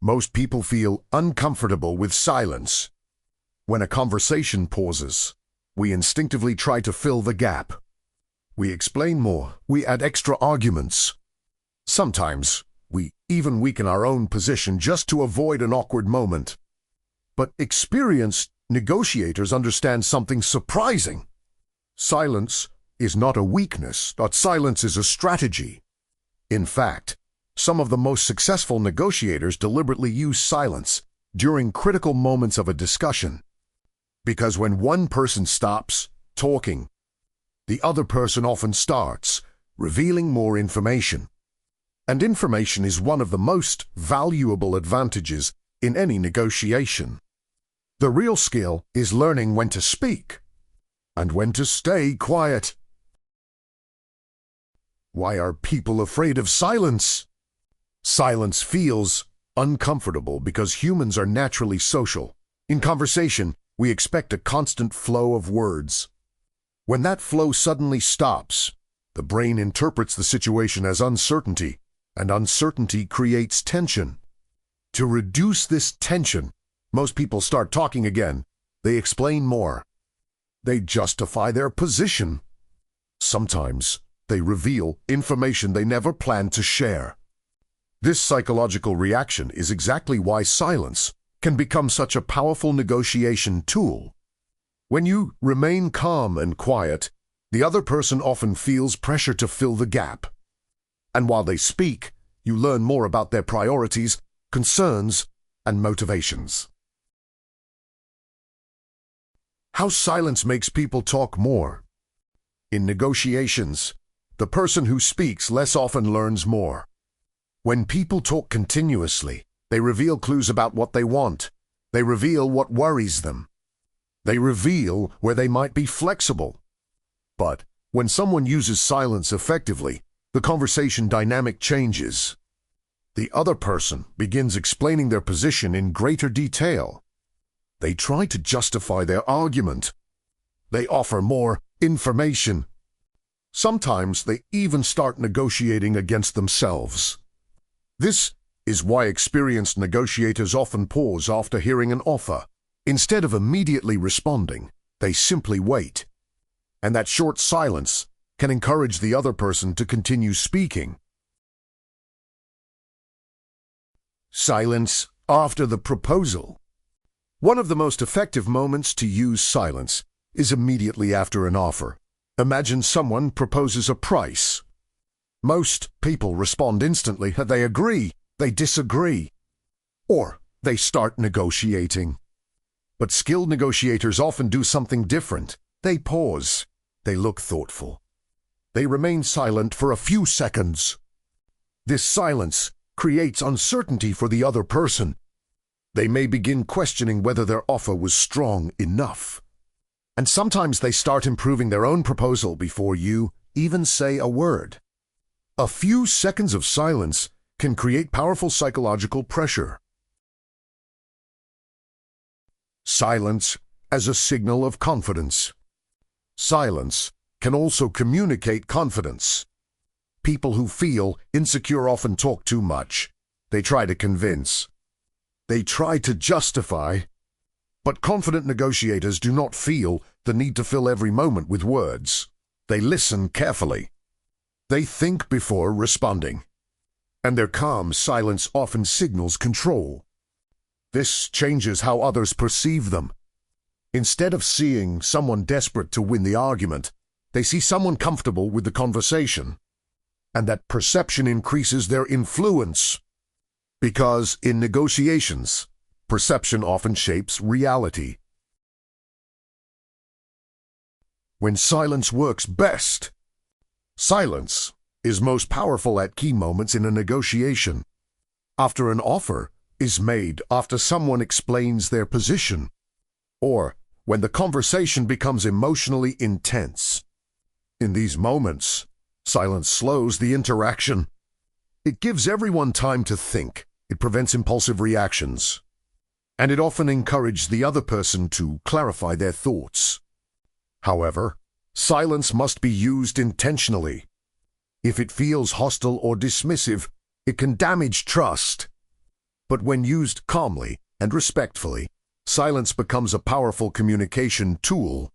Most people feel uncomfortable with silence. When a conversation pauses, we instinctively try to fill the gap. We explain more, we add extra arguments. Sometimes, we even weaken our own position just to avoid an awkward moment. But experienced negotiators understand something surprising. Silence is not a weakness, but silence is a strategy. In fact, some of the most successful negotiators deliberately use silence during critical moments of a discussion. Because when one person stops talking, the other person often starts, revealing more information. And information is one of the most valuable advantages in any negotiation. The real skill is learning when to speak and when to stay quiet. Why are people afraid of silence? Silence feels uncomfortable because humans are naturally social. In conversation, we expect a constant flow of words. When that flow suddenly stops, the brain interprets the situation as uncertainty, and uncertainty creates tension. To reduce this tension, most people start talking again. They explain more. They justify their position. Sometimes they reveal information they never planned to share. This psychological reaction is exactly why silence can become such a powerful negotiation tool. When you remain calm and quiet, the other person often feels pressure to fill the gap. And while they speak, you learn more about their priorities, concerns, and motivations. How silence makes people talk more. In negotiations, the person who speaks less often learns more. When people talk continuously, they reveal clues about what they want. They reveal what worries them. They reveal where they might be flexible. But when someone uses silence effectively, the conversation dynamic changes. The other person begins explaining their position in greater detail. They try to justify their argument. They offer more information. Sometimes they even start negotiating against themselves. This is why experienced negotiators often pause after hearing an offer. Instead of immediately responding, they simply wait. And that short silence can encourage the other person to continue speaking. Silence after the proposal. One of the most effective moments to use silence is immediately after an offer. Imagine someone proposes a price. Most people respond instantly. They agree, they disagree, or they start negotiating. But skilled negotiators often do something different. They pause. They look thoughtful. They remain silent for a few seconds. This silence creates uncertainty for the other person. They may begin questioning whether their offer was strong enough. And sometimes they start improving their own proposal before you even say a word. A few seconds of silence can create powerful psychological pressure. Silence as a signal of confidence. Silence can also communicate confidence. People who feel insecure often talk too much. They try to convince. They try to justify. But confident negotiators do not feel the need to fill every moment with words. They listen carefully. They think before responding. And their calm silence often signals control. This changes how others perceive them. Instead of seeing someone desperate to win the argument, they see someone comfortable with the conversation. And that perception increases their influence. Because in negotiations, perception often shapes reality. When silence works best. Silence is most powerful at key moments in a negotiation. After an offer is made, after someone explains their position, or when the conversation becomes emotionally intense. In these moments, silence slows the interaction. It gives everyone time to think. It prevents impulsive reactions. And it often encourages the other person to clarify their thoughts. However, silence must be used intentionally. If it feels hostile or dismissive, it can damage trust. But when used calmly and respectfully, silence becomes a powerful communication tool.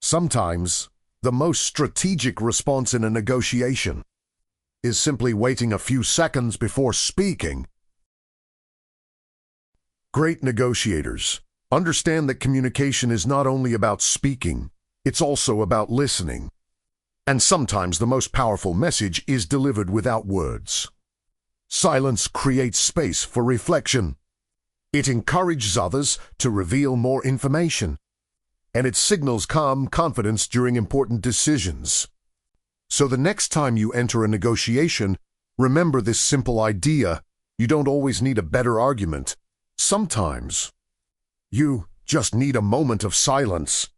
Sometimes, the most strategic response in a negotiation is simply waiting a few seconds before speaking. Great negotiators understand that communication is not only about speaking, it's also about listening. And sometimes the most powerful message is delivered without words. Silence creates space for reflection. It encourages others to reveal more information, and it signals calm confidence during important decisions. So the next time you enter a negotiation, remember this simple idea: you don't always need a better argument. Sometimes, you just need a moment of silence.